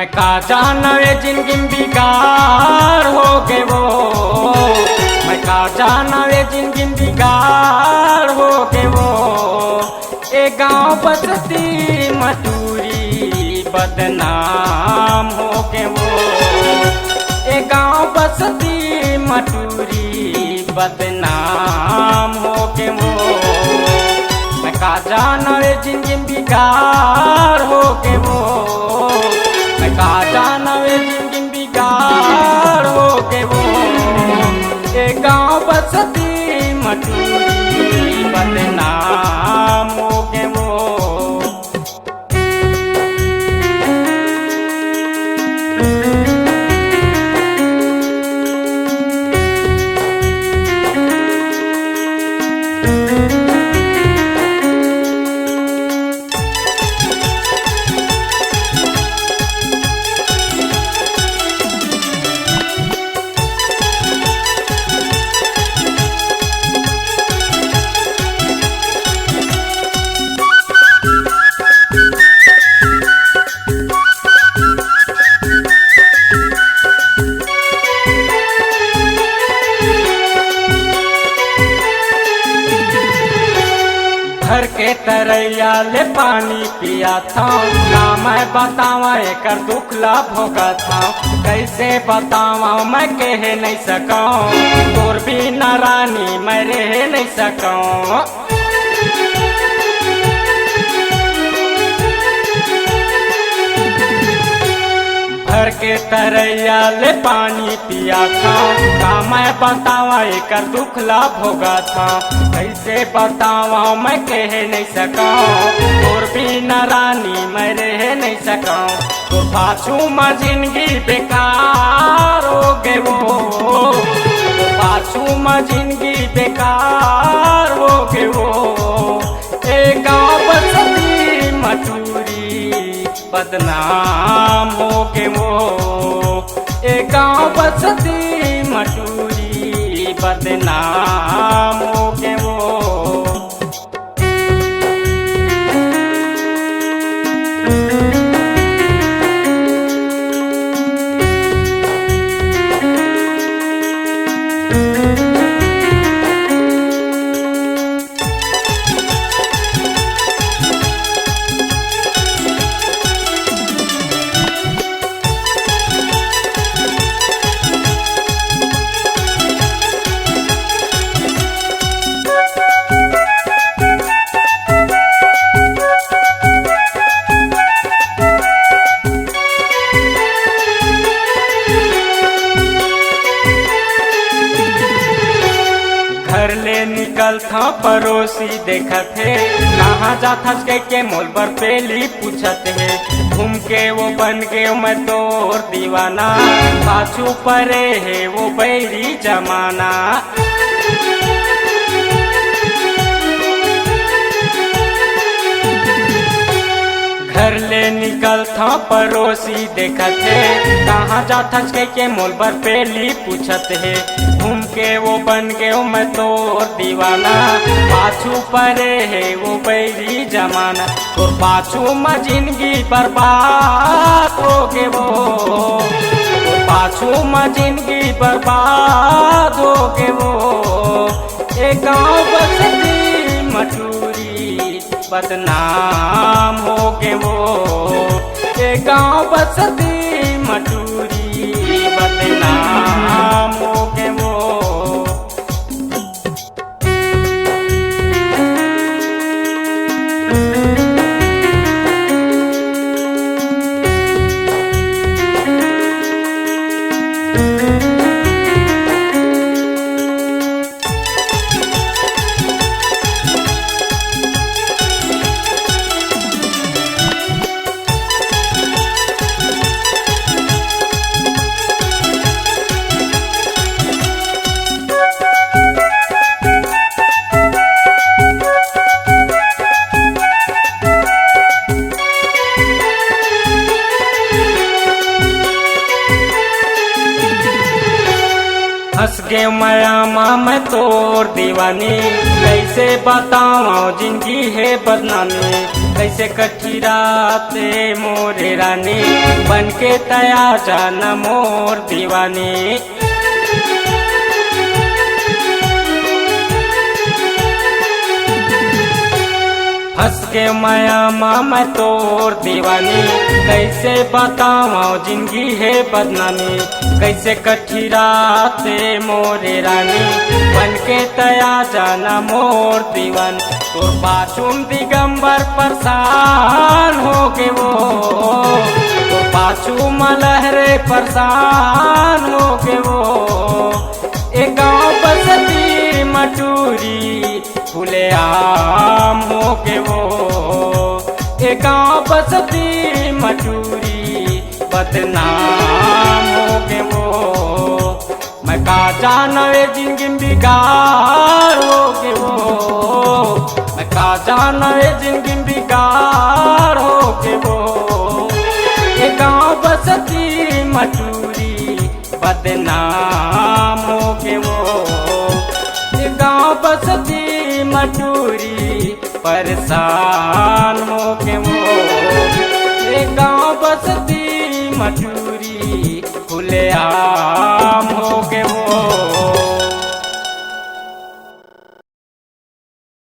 मैं का जानवे जिंदगी बिगाड़ हो गए वो, मैं का जानवे जिंदगी बिगाड़ हो गए वो। ए गाँव बसती मटूरी बदनाम हो गए वो, ए गाँव बसती मटूरी बदनाम हो गए वो। मैं का जानवे जिंदगी बिगाड़ हो गए वो, मैं का जानवे जिंदगी बिगाड़ हो गए वो। ए गाँव बसती मटूरी बदनाम हो गए वो। घर के तरैया ले पानी पिया था, ना मैं बतावा एकर दुख ला भोगा था। कैसे बतावा मैं कह नहीं सकूं, तोर बिना रानी मैं रह नहीं सकूं। घर के तरैया ले पानी पिया था, का मैं बतावा एकर दुख ला भोगा था। कैसे बतावा मैं कह नहीं सकूं, और बिना रानी मैं रह नहीं सकूं। तो पाछू में जिंदगी बेकार हो गए वो, तो पाछू में जिंदगी बेकार हो गए वो। ए गाँव बसती मटूरी बदनाम हो गए वो, ए गाँव बसती मटूरी बदनाम हो गए वो। घर ले निकल था पड़ोसी देखत है, कहाँ जाता के मोल पर पेली पूछत है। घूम के वो बन गए मैं तोर दीवाना, पाछू परे है वो बैरी जमाना। घर ले निकल था पड़ोसी देखत है, कहाँ जाता के मोल पर पेली पूछत है। घूम के वो बन गए मैं तोर दीवाना, पाछू परे है वो बैरी जमाना। और पाछू में जिंदगी बर्बाद हो गए वो, और पाछू में जिंदगी बर्बाद हो गए वो। ए गाँव बसती मटूरी बदनाम हो गए वो, ए गाँव बसती मटूरी बदनाम हो गए वो। हंस गे माया माँ मैं तोर दीवानी, कैसे बताऊँ जिंदगी है बदनामी। कैसे कठी राते मोरे रानी बन के तया जाना मोर दीवानी। हंस के माया माँ मैं तोर दीवानी, कैसे बताऊँ जिंदगी है बदनामी। कैसे कठी राते मोरे रानी बन के तया जाना मोर दीवान। तोर पाछुम दिगंबर परेशान हो के वो, तोर पाछू मलहरे परेशान हो के वो। एक गाँव बसती मटूरी फूले आम हो के वो, एक गाँव बसती मटूरी बदनाम हो के वो। मैं का जानवे जिंदगी बिगाड़ हो के वो, मैं का जानवे जिंदगी बिगाड़ हो के वो। एक गाँव बसती मटूरी बदनाम हो के वो, एक गाँव बसती मटूरी परेशान हो के वो। एक गाँव बसती मटूरी खुले आ